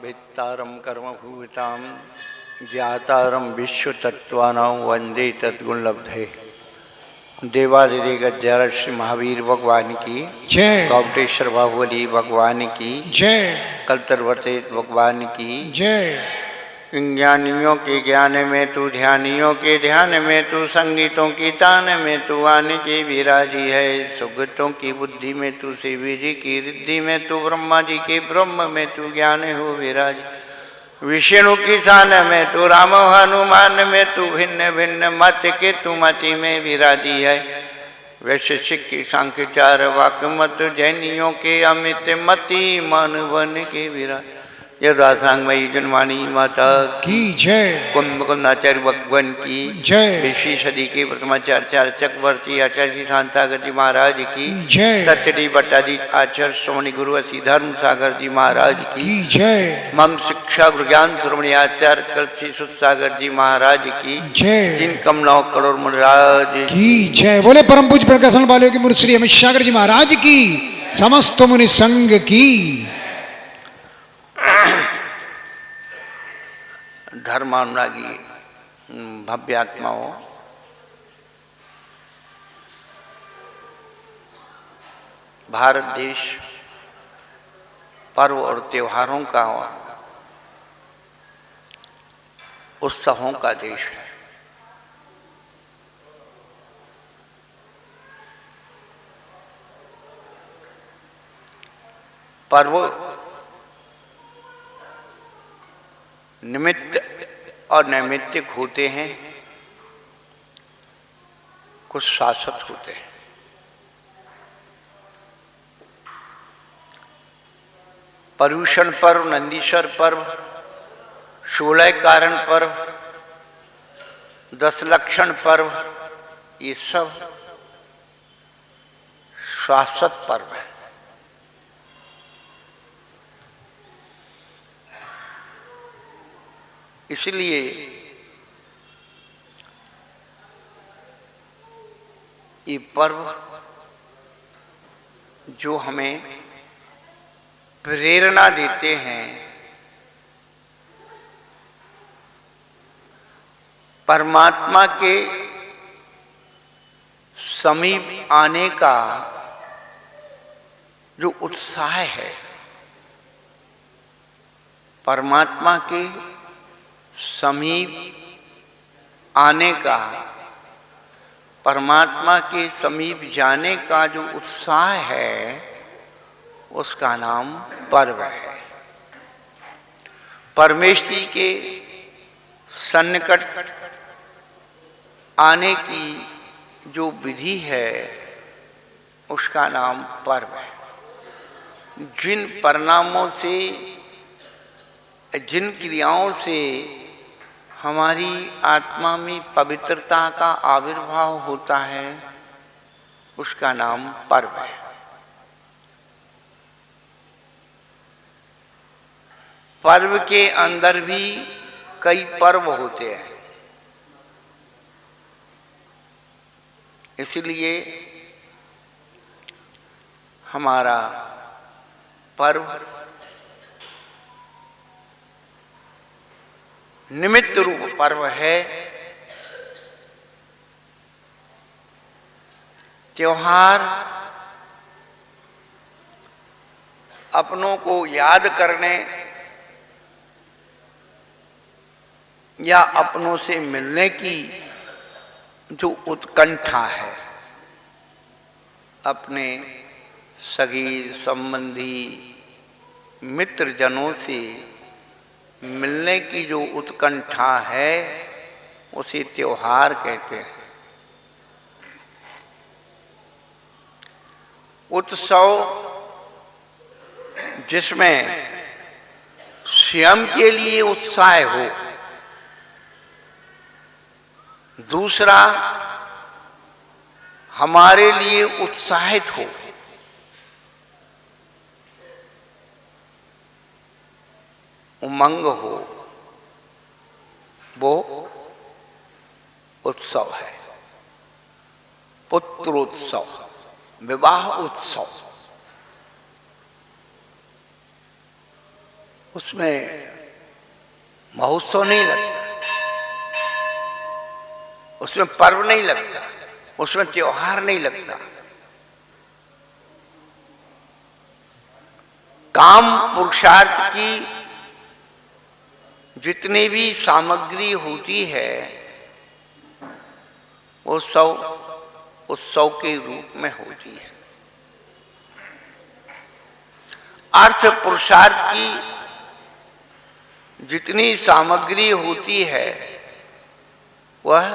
वेत्तारं कर्मभूतां ज्ञातारं विश्वतत्त्वानां वंदे तद्गुणलब्धे। देवादिदेव श्री महावीर भगवान की जय। गौटेश्वर बाहुबली भगवान की जय। कलतरवते भगवान की जय। ज्ञानियों के ज्ञान में तू, ध्यानियों के ध्यान में तू, संगीतों की तान में तू आन के विराजी है। सुगतों की बुद्धि में तू, शिव जी की रिद्धि में तू, ब्रह्मा जी के ब्रह्म में तू ज्ञान हो विराज। विष्णु की शान में तू, राम हनुमान में तू, भिन्न भिन्न मत के तू मति में विराजी है। वैशेषिक की सांख्य चार वाक मत, जैनियों के अमित मति मान बन के विराज। यदासांगमयी जनमानी माता की जय। कुंभकुंदाचार्य भगवान की जय। 20वीं सदी के प्रथमाचार्य चक्रवर्ती आचार्य श्री शांत सागर जी महाराज की जय। सत्यटी भट्टादी आचार्य श्रवणी गुरु असी धर्म सागर जी महाराज की जय। मम शिक्षा गुरु ज्ञान श्रवणी आचार्य कल्पी सुत सागर जी महाराज की जय। जिन कम 9 करोड़ मुनिराज की जय। बोले परम पूज्य प्रकाशन वाले की मुनि श्री अमित सागर जी महाराज की, समस्त मुनि संघ की। धर्मानुरागी भव्य आत्माओं, भारत देश पर्व और त्योहारों का, उत्सवों का देश है। पर्व निमित्त और नैमित्तिक होते हैं, कुछ शाश्वत होते हैं। पर्यूषण पर्व, नंदीश्वर पर्व, 16 कारण पर्व, 10 लक्षण पर्व, ये सब शाश्वत पर्व है। इसलिए ये पर्व जो हमें प्रेरणा देते हैं परमात्मा के समीप आने का, जो उत्साह है परमात्मा के समीप आने का, परमात्मा के समीप जाने का जो उत्साह है, उसका नाम पर्व है। परमेश्वरी के सन्निकट आने की जो विधि है, उसका नाम पर्व है। जिन परिणामों से, जिन क्रियाओं से हमारी आत्मा में पवित्रता का आविर्भाव होता है, उसका नाम पर्व है। पर्व के अंदर भी कई पर्व होते हैं, इसलिए हमारा पर्व निमित्त रूप पर्व है। त्योहार अपनों को याद करने या अपनों से मिलने की जो उत्कंठा है, अपने सगी संबंधी मित्रजनों से मिलने की जो उत्कंठा है, उसे त्योहार कहते हैं। उत्सव जिसमें स्वयं के लिए उत्साह हो, दूसरा हमारे लिए उत्साहित हो, उमंग हो, वो उत्सव है। पुत्रोत्सव, विवाह उत्सव, उसमें महोत्सव नहीं लगता, उसमें पर्व नहीं लगता, उसमें त्योहार नहीं लगता। काम पुरुषार्थ की जितनी भी सामग्री होती है वो सब उत्सव के रूप में होती है। अर्थ पुरुषार्थ की जितनी सामग्री होती है वह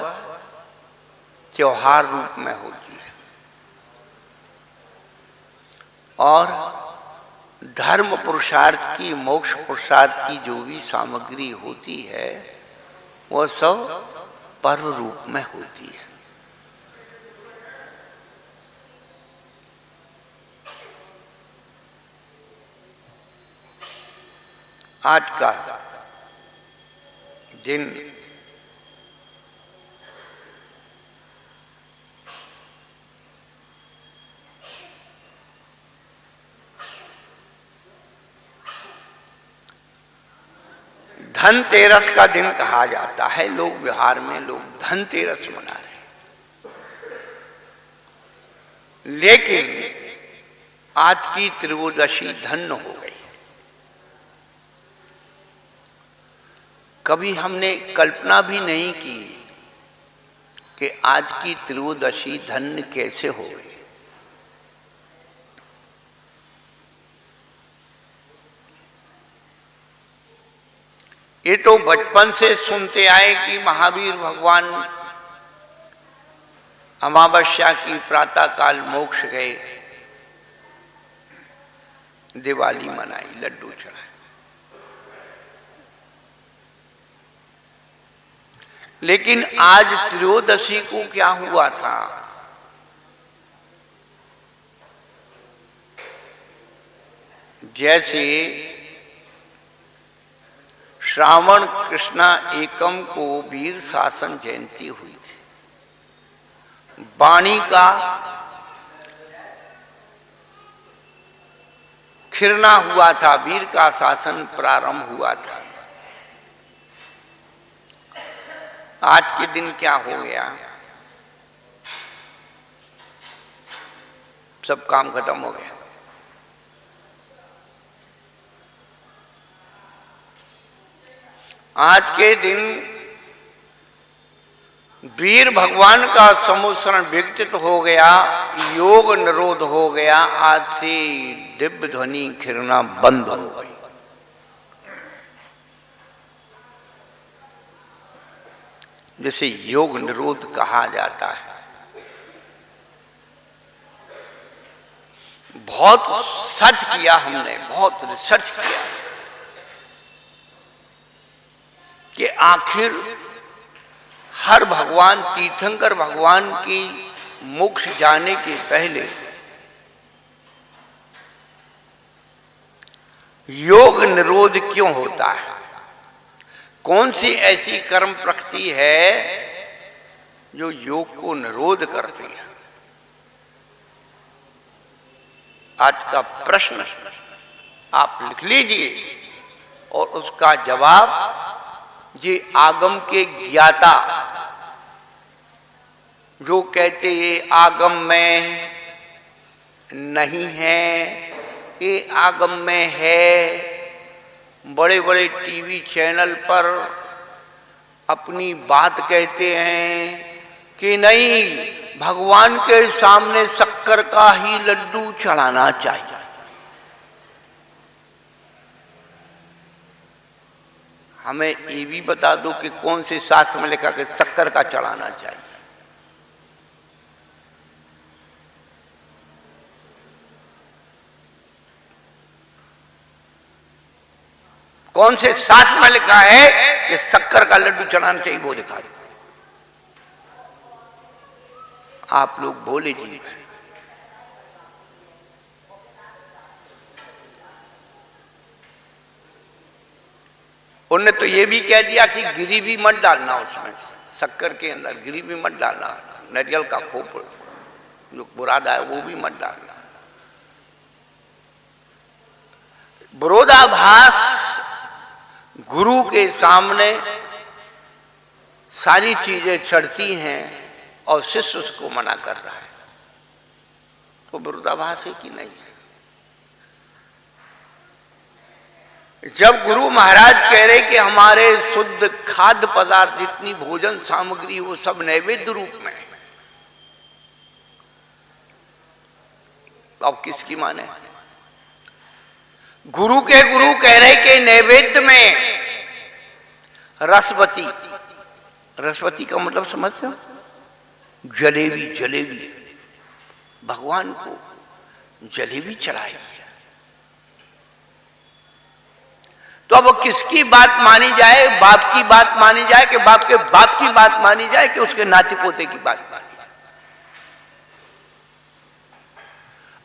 त्योहार रूप में होती है। और धर्म पुरुषार्थ की, मोक्ष पुरुषार्थ की जो भी सामग्री होती है वह सब पर्व रूप में होती है। आज का दिन धनतेरस का दिन कहा जाता है। लोग बिहार में लोग धनतेरस मना रहे हैं, लेकिन आज की त्रयोदशी धन्य हो गई। कभी हमने कल्पना भी नहीं की कि आज की त्रयोदशी धन्य कैसे हो गई। ये तो बचपन से सुनते आए कि महावीर भगवान अमावस्या की प्रातः काल मोक्ष गए, दिवाली मनाई, लड्डू चढ़ाए। लेकिन आज त्रयोदशी को क्या हुआ था? जैसे श्रावण कृष्णा एकम को वीर शासन जयंती हुई थी, वाणी का खिरना हुआ था, वीर का शासन प्रारंभ हुआ था। आज के दिन क्या हो गया? सब काम खत्म हो गया। आज के दिन वीर भगवान का समुत्सरण विघटित हो गया, योग निरोध हो गया। आज से दिव्य ध्वनि खिरना बंद हो गई। जिसे योग निरोध कहा जाता है। बहुत सर्च किया हमने, बहुत रिसर्च किया कि आखिर हर भगवान, तीर्थंकर भगवान की मोक्ष जाने के पहले योग निरोध क्यों होता है? कौन सी ऐसी कर्म प्रकृति है जो योग को निरोध करती है? आज का प्रश्न आप लिख लीजिए और उसका जवाब ये आगम के ज्ञाता जो कहते ये आगम में नहीं है, ये आगम में है, बड़े बड़े टीवी चैनल पर अपनी बात कहते हैं कि नहीं, भगवान के सामने शक्कर का ही लड्डू चढ़ाना चाहिए। हमें ये भी बता दो कि कौन से शास्त्र में लिखा कि शक्कर का चढ़ाना चाहिए। कौन से शास्त्र में लिखा है कि शक्कर का लड्डू चढ़ाना चाहिए? वो दिखा दो। आप लोग बोले जी। उन्होंने तो ये भी कह दिया कि गिरी भी मत डालना उसमें, शक्कर के अंदर गिरी भी मत डालना, नारियल का खोप जो बुरादा है वो भी मत डालना। विरोधाभास गुरु के सामने सारी चीजें चढ़ती हैं और शिष्य उसको मना कर रहा है, तो विरोधाभास है कि नहीं? जब गुरु महाराज कह रहे कि हमारे शुद्ध खाद्य पदार्थ जितनी भोजन सामग्री वो सब नैवेद्य रूप में है, तो अब किसकी माने? गुरु कह रहे कि नैवेद्य में रसवती, रसवती का मतलब समझते हो? जलेबी, जलेबी भगवान को जलेबी चढ़ाई है। तो अब किसकी बात मानी जाए? बाप की बात मानी जाए कि बाप के बाप की बात मानी जाए कि उसके नाती पोते की बात मानी जाए?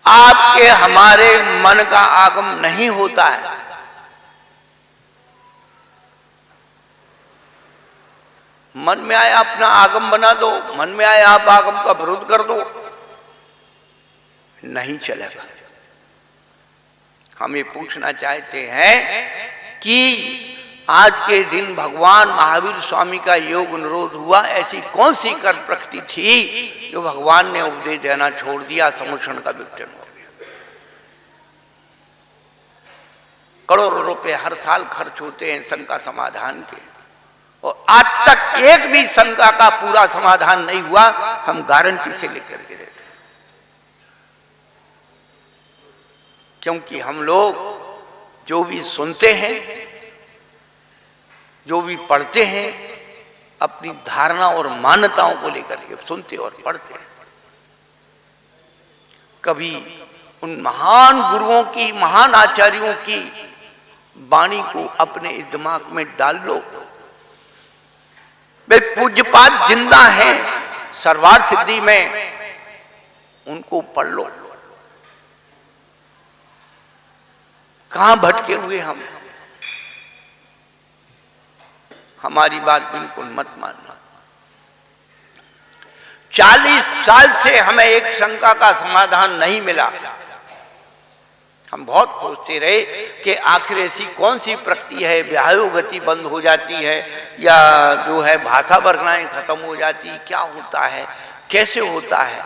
आपके हमारे मन का आगम नहीं होता है। मन में आए अपना आगम बना दो, मन में आए आप आगम का विरोध कर दो, नहीं चलेगा। हम ये पूछना चाहते हैं कि आज के दिन भगवान महावीर स्वामी का योग निरोध हुआ, ऐसी कौन सी कर प्रकृति थी जो भगवान ने उपदेश देना छोड़ दिया, समुषण का विघटन हो गया। करोड़ों रुपए हर साल खर्च होते हैं शंका समाधान के, और आज तक एक भी शंका का पूरा समाधान नहीं हुआ। हम गारंटी से लेकर के रहते, क्योंकि हम लोग जो भी सुनते हैं, जो भी पढ़ते हैं, अपनी धारणा और मान्यताओं को लेकर के सुनते और पढ़ते हैं। कभी उन महान गुरुओं की, महान आचार्यों की वाणी को अपने इस दिमाग में डाल लो। वे पूज्यपाद जिंदा हैं सर्वार्थ सिद्धि में, उनको पढ़ लो। कहां भटके हुए हम? हमारी बात बिल्कुल मत मानना। 40 साल से हमें एक शंका का समाधान नहीं मिला। हम बहुत सोचते रहे कि आखिर ऐसी कौन सी प्रकृति है, व्यायो गति बंद हो जाती है, या जो है भाषा वर्गनाएं खत्म हो जाती, क्या होता है, कैसे होता है,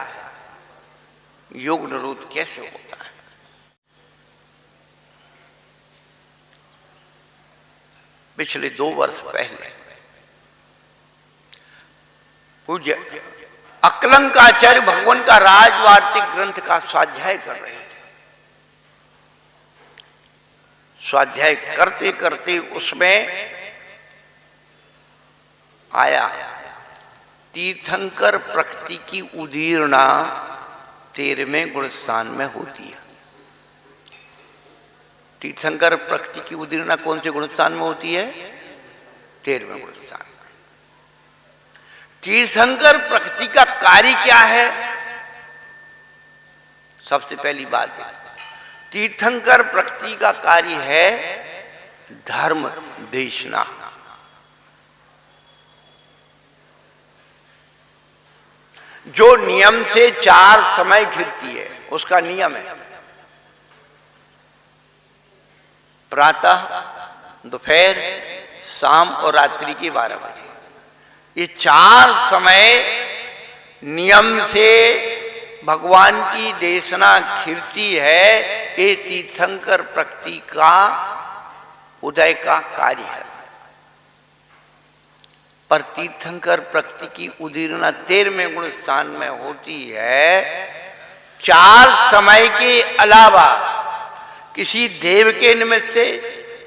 योग निरोध कैसे होता है? पिछले 2 वर्ष पहले पूज्य अकलंकाचार्य भगवान का राजवार्तिक ग्रंथ का स्वाध्याय कर रहे थे। स्वाध्याय करते करते उसमें आया तीर्थंकर प्रकृति की उदीर्णा 13वें गुणस्थान में होती है। तीर्थंकर प्रकृति की उदीर्णा कौन से गुणस्थान में होती है? 13वें गुणस्थान। तीर्थंकर प्रकृति का कार्य क्या है? सबसे पहली बात है, तीर्थंकर प्रकृति का कार्य है धर्म देशना। जो नियम से 4 समय घिरती है, उसका नियम है प्रातः, दोपहर, शाम और रात्रि के 12 बजे। ये 4 समय नियम से भगवान की देशना खिरती है। ये तीर्थंकर प्रकृति का उदय का कार्य है। पर तीर्थंकर प्रकृति की उदीर्णा 13वें गुण स्थान में होती है। 4 समय के अलावा किसी देव के निमित्त से,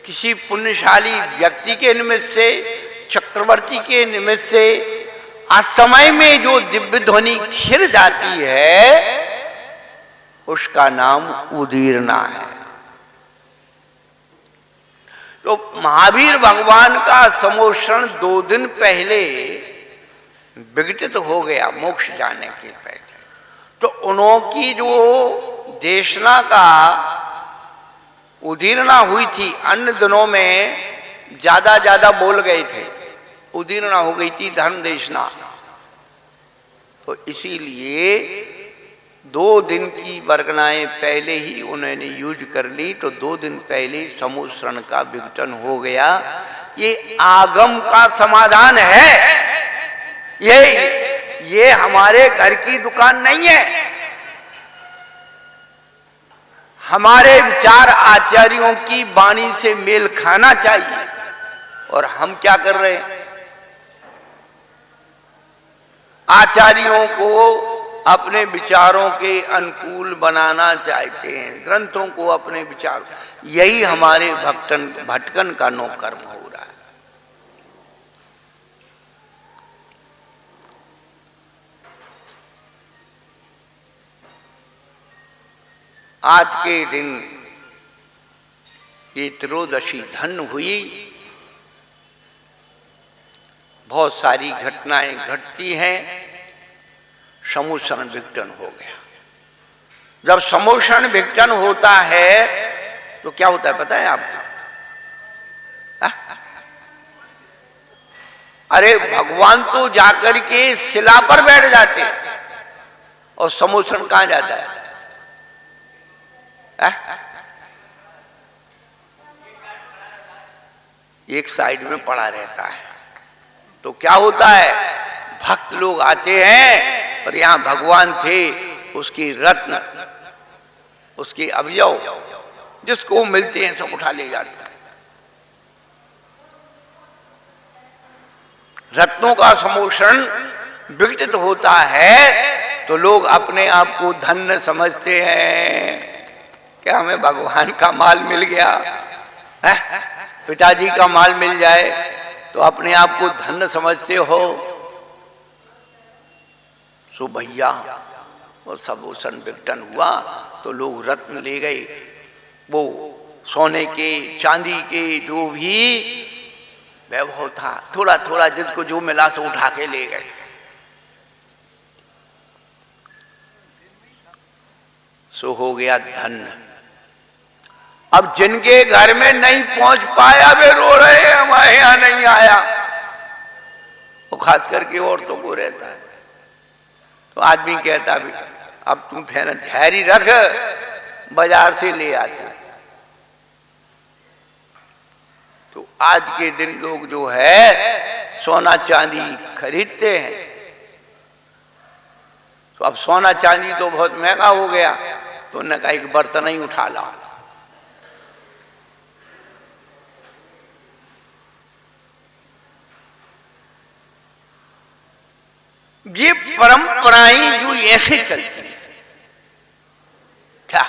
किसी पुण्यशाली व्यक्ति के निमित्त से, चक्रवर्ती के निमित्त से असमय में जो दिव्य ध्वनि खिर जाती है, उसका नाम उदीर्णा है। तो महावीर भगवान का समोषण 2 दिन पहले विघटित हो गया मोक्ष जाने के पहले। तो उनकी जो देशना का उदीर्णा हुई थी, अन्य दिनों में ज्यादा बोल गए थे, उदीर्णा हो गई थी धर्म देशना। तो इसीलिए 2 दिन की वर्गनाएं पहले ही उन्होंने यूज कर ली। तो 2 दिन पहले समोषण का विघटन हो गया। ये आगम का समाधान है। ये हमारे घर की दुकान नहीं है। हमारे विचार आचार्यों की वाणी से मेल खाना चाहिए। और हम क्या कर रहे हैं? आचार्यों को अपने विचारों के अनुकूल बनाना चाहते हैं, ग्रंथों को अपने विचार, यही हमारे भटकन का नौकर्म हो रहा है। आज के दिन ये त्रयोदशी धन्य हुई। बहुत सारी घटनाएं घटती हैं। समोषण विघटन हो गया। जब समोषण विघटन होता है तो क्या होता है पता है आपको? अरे भगवान तो जाकर के शिला पर बैठ जाते और समोषण कहां जाता है? एक साइड में पड़ा रहता है। तो क्या होता है? भक्त लोग आते हैं और यहां भगवान थे, उसकी रत्न, उसके अवयव जिसको मिलते हैं सब उठा ले जाते हैं। रत्नों का समोषण विघटित होता है तो लोग अपने आप को धन्य समझते हैं कि हमें भगवान का माल मिल गया है? पिताजी का माल मिल जाए तो अपने आप को धन्य समझते हो। सो भैया और समोषण विघटन हुआ तो लोग रत्न ले गए, वो सोने के चांदी के जो भी वैभव था, थोड़ा थोड़ा जिसको जो मिला सो उठा के ले गए। सो हो गया धन्य। अब जिनके घर में नहीं पहुंच पाया वे रो रहे हैं हमारे यहां नहीं आया। वो खास करके औरतों को रहता है। तो आदमी कहता भी अब तू धैर्य रख, बाजार से ले आते। तो आज के दिन लोग जो है सोना चांदी खरीदते हैं। तो अब सोना चांदी तो बहुत महंगा हो गया, तो उन्होंने कहा एक बर्तन ही उठा लाओ। ये परंपराएं जो ऐसे चलती है क्या?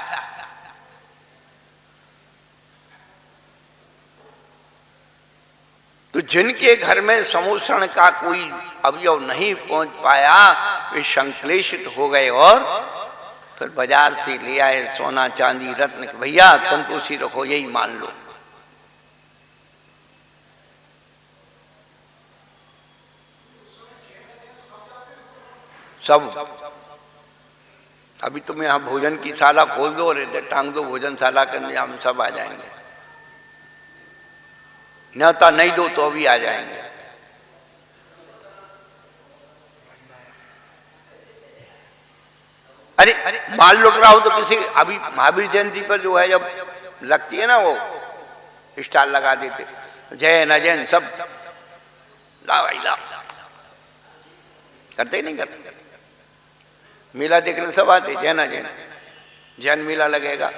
तो जिनके घर में समोषण का कोई अवयव नहीं पहुंच पाया वे संक्लेशित हो गए और फिर बाजार से ले आए सोना चांदी रत्न। भैया संतोषी रखो, यही मान लो। सब अभी तुम यहां भोजन की शाला खोल दो और टांग दो भोजनशाला के अंदर, हम सब आ जाएंगे। न्योता नहीं दो तो भी आ जाएंगे। अरे माल लुट रहा हो तो किसी, अभी महावीर जयंती पर जो है जब लगती है ना वो स्टाल लगा देते, जय न जैन सब ला भाई ला, करते ही नहीं करते। मेला देखने सब आते, जैन न जैन, जैन मेला लगेगा,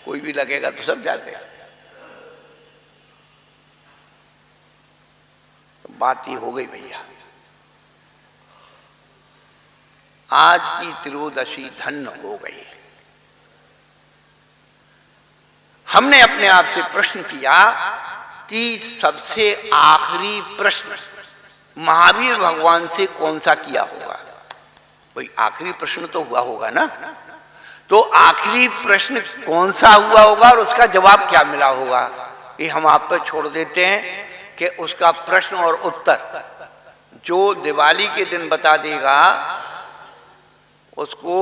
कोई भी लगेगा तो सब जाते। तो बात ही हो गई भैया। आज की त्रयोदशी धन्य हो गई। हमने अपने आप से प्रश्न किया कि सबसे आखिरी प्रश्न महावीर भगवान से कौन सा किया होगा? कोई आखिरी प्रश्न तो हुआ होगा ना। तो आखिरी प्रश्न कौन सा हुआ होगा और उसका जवाब क्या मिला होगा, ये हम आप पर छोड़ देते हैं कि उसका प्रश्न और उत्तर जो दिवाली के दिन बता देगा उसको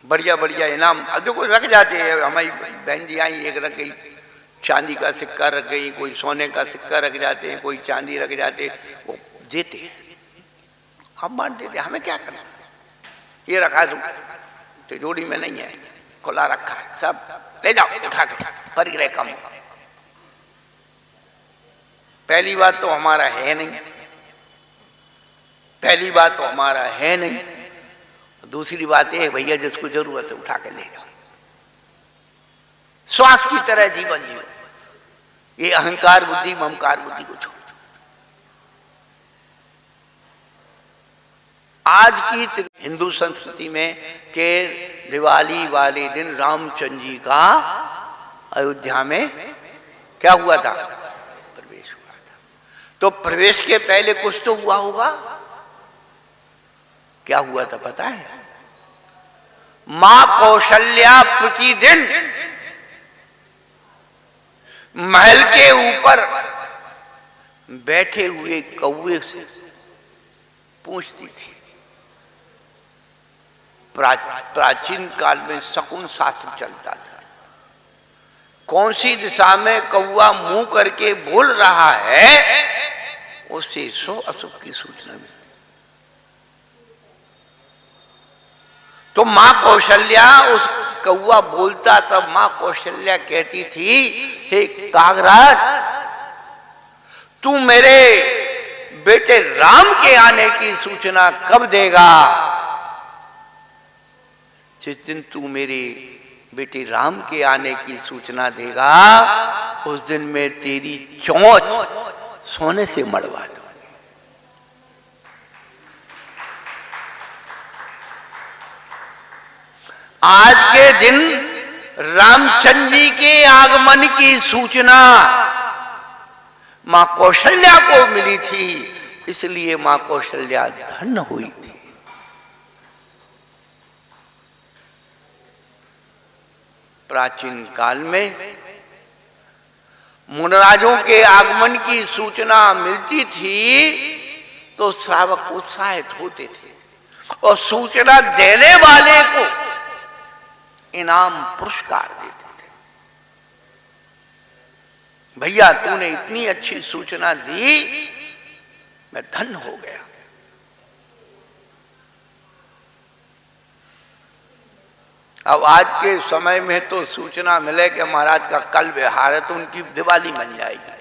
बढ़िया बढ़िया इनाम जो कोई रख जाते हैं। हमारी बहन जी आई, एक रख गई चांदी का सिक्का, रख गई कोई सोने का सिक्का रख जाते हैं, कोई चांदी रख जाते, वो देते, हम बांट देते। हमें क्या करना, ये रखा है तिजोरी में नहीं है, खुला रखा है, सब ले जाओ उठा के, पर रहे कम। पहली बात तो हमारा है नहीं, पहली बात तो हमारा है नहीं। दूसरी बात यह है भैया जिसको जरूरत है उठा के ले जाओ, श्वास की तरह जीवन जियो। ये अहंकार बुद्धि ममकार बुद्धि को छोड़। आज की हिंदू संस्कृति में के दिवाली वाले दिन रामचंद्र जी का अयोध्या में क्या हुआ था? प्रवेश हुआ था। तो प्रवेश के पहले कुछ तो हुआ होगा। क्या हुआ था पता है? मां कौशल्या प्रतिदिन महल के ऊपर बैठे हुए कौवे से पूछती थी। प्राचीन काल में शकुन शास्त्र चलता था। कौन सी दिशा में कौवा मुंह करके बोल रहा है उससे शुभ अशुभ की सूचना मिलती। तो मां कौशल्या उस कौवा बोलता तब मां कौशल्या कहती थी, हे कागराज तू मेरे बेटे राम के आने की सूचना कब देगा? जिस दिन तू मेरे बेटे राम के आने की सूचना देगा उस दिन मैं तेरी चोंच सोने से मड़वा दूंगी। आज के दिन रामचंद्र जी के आगमन की सूचना मां कौशल्या को मिली थी, इसलिए मां कौशल्या धन्य हुई थी। प्राचीन काल में मुनराजों के आगमन की सूचना मिलती थी तो श्रावक उत्साहित होते थे और सूचना देने वाले को इनाम पुरस्कार देते थे। भैया तूने इतनी अच्छी सूचना दी, मैं धन्य हो गया। अब आज के समय में तो सूचना मिले कि महाराज का कल विहार है तो उनकी दिवाली बन जाएगी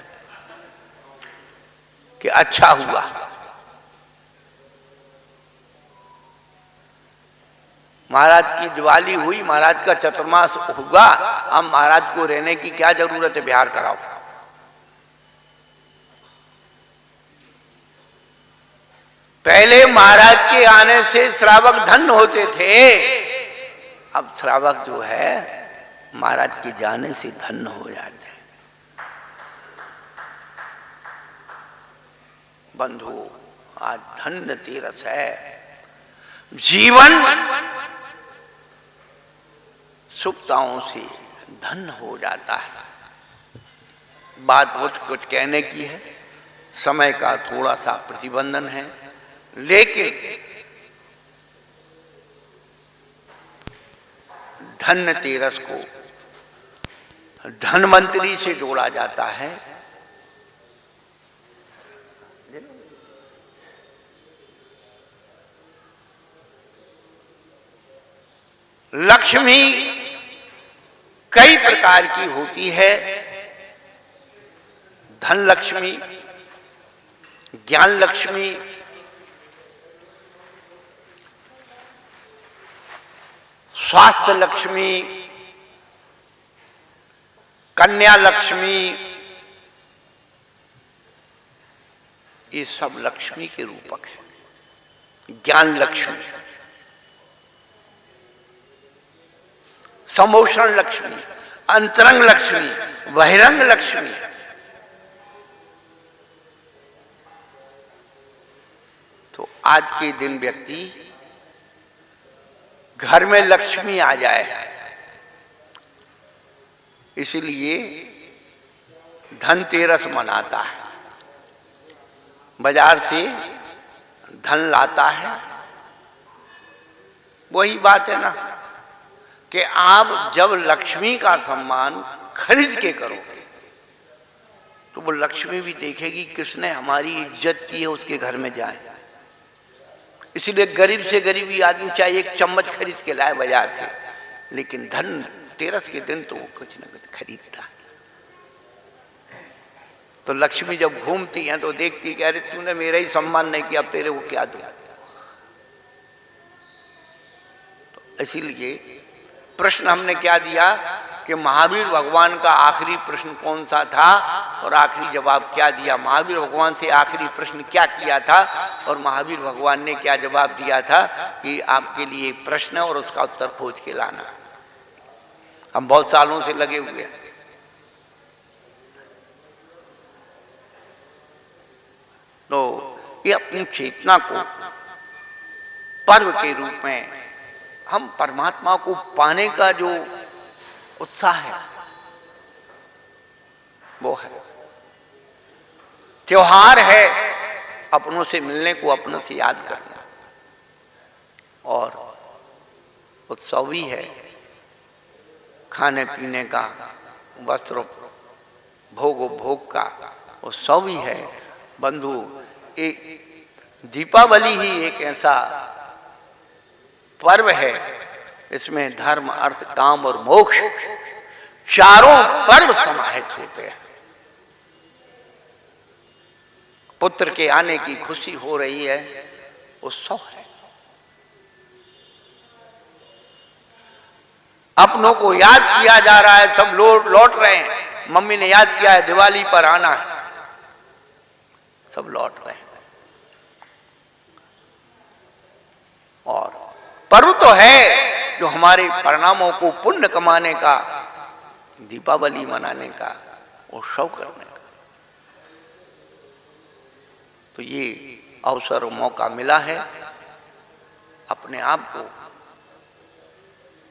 कि अच्छा हुआ। महाराज की दिवाली हुई, महाराज का चतुर्मास हुआ, अब महाराज को रहने की क्या जरूरत है, बिहार कराओ। पहले महाराज के आने से श्रावक धन्य होते थे, अब श्रावक जो है महाराज के जाने से धन्य हो जाते हैं। बंधु आज धन्य तीरथ है, जीवन सुखताओं से धन्य हो जाता है। बात कुछ कहने की है, समय का थोड़ा सा प्रतिबंधन है, लेकिन धन्य तेरस को धनवंतरी से जोड़ा जाता है। लक्ष्मी कई प्रकार की होती है। धन लक्ष्मी, ज्ञान लक्ष्मी, स्वास्थ्य लक्ष्मी, कन्या लक्ष्मी, ये सब लक्ष्मी के रूपक है। ज्ञान लक्ष्मी, समोषण लक्ष्मी, अंतरंग लक्ष्मी, बहिरंग लक्ष्मी। तो आज के दिन व्यक्ति घर में लक्ष्मी आ जाए, इसलिए धनतेरस मनाता है, बाजार से धन लाता है। वही बात है ना कि आप जब लक्ष्मी का सम्मान खरीद के करोगे तो वो लक्ष्मी भी देखेगी किसने हमारी इज्जत की है, उसके घर में जाए। इसलिए गरीब से गरीबी आदमी चाहे एक चम्मच खरीद के लाए बाजार से, लेकिन धन तेरस के दिन तो वो कुछ न कुछ खरीदता है। तो लक्ष्मी जब घूमती हैं तो देखती कि अरे तूने मेरा ही सम्मान नहीं किया, अब तेरे को क्या दूं। तो इसीलिए प्रश्न हमने क्या दिया कि महावीर भगवान का आखिरी प्रश्न कौन सा था और आखिरी जवाब क्या दिया। महावीर भगवान से आखिरी प्रश्न क्या किया था और महावीर भगवान ने क्या जवाब दिया था कि आपके लिए प्रश्न है और उसका उत्तर खोज के लाना। हम बहुत सालों से लगे हुए हैं। तो ये अपनी चेतना को पर्व के रूप में हम परमात्मा को पाने का जो उत्साह है वो है। त्योहार है अपनों से मिलने को, अपनों से याद करना, और उत्सव भी है खाने पीने का, वस्त्र भोग उपभोग का उत्सव भी है। बंधु, एक दीपावली ही एक ऐसा पर्व है, इसमें धर्म, अर्थ, काम और मोक्ष चारों पर्व समाहित होते हैं। पुत्र के आने की खुशी हो रही है, उत्सव है। अपनों को याद किया जा रहा है, सब लौट रहे हैं। मम्मी ने याद किया है दिवाली पर आना है, सब लौट रहे हैं। और पर्व तो है जो हमारे परिणामों को पुण्य कमाने का, दीपावली मनाने का, उत्सव करने का। तो ये अवसर और मौका मिला है, अपने आप को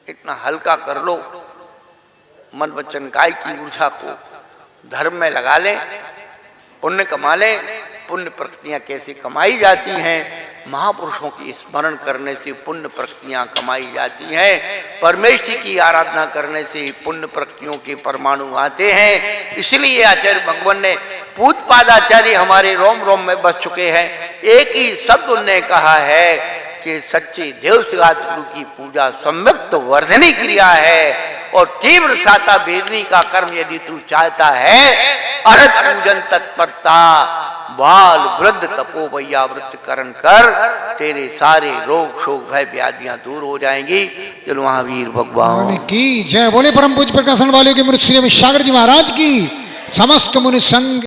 इतना हल्का कर लो, मन वचन काय की ऊर्जा को धर्म में लगा लें, पुण्य कमा लें। पुण्य प्रकृतियां कैसे कमाई जाती हैं? महापुरुषों की स्मरण करने से पुण्य प्रकृतियां कमाई जाती हैं। परमेश्वर की आराधना करने से पुण्य प्रकृतियों के परमाणु आते हैं। इसलिए आचार्य भगवान ने, पूज्यपादाचार्य हमारे रोम रोम में बस चुके हैं, एक ही शब्द उन्होंने कहा है कि सच्चे देव सिगात गुरु की पूजा सम्यक्त वर्धनी क्रिया है और तीव्र साता भेदनी का कर्म यदि तू चाहता है, अरत पूजन तत्परता बाल वृद्ध तपोवैया व्रत करण कर, तेरे सारे रोग शोक भय व्याधियां दूर हो जाएंगी। चलो महावीर भगवान की जय। बोले परम पूज्य प्रकाशन वाले के मुनि श्री सागर जी महाराज की। समस्त मुनि संग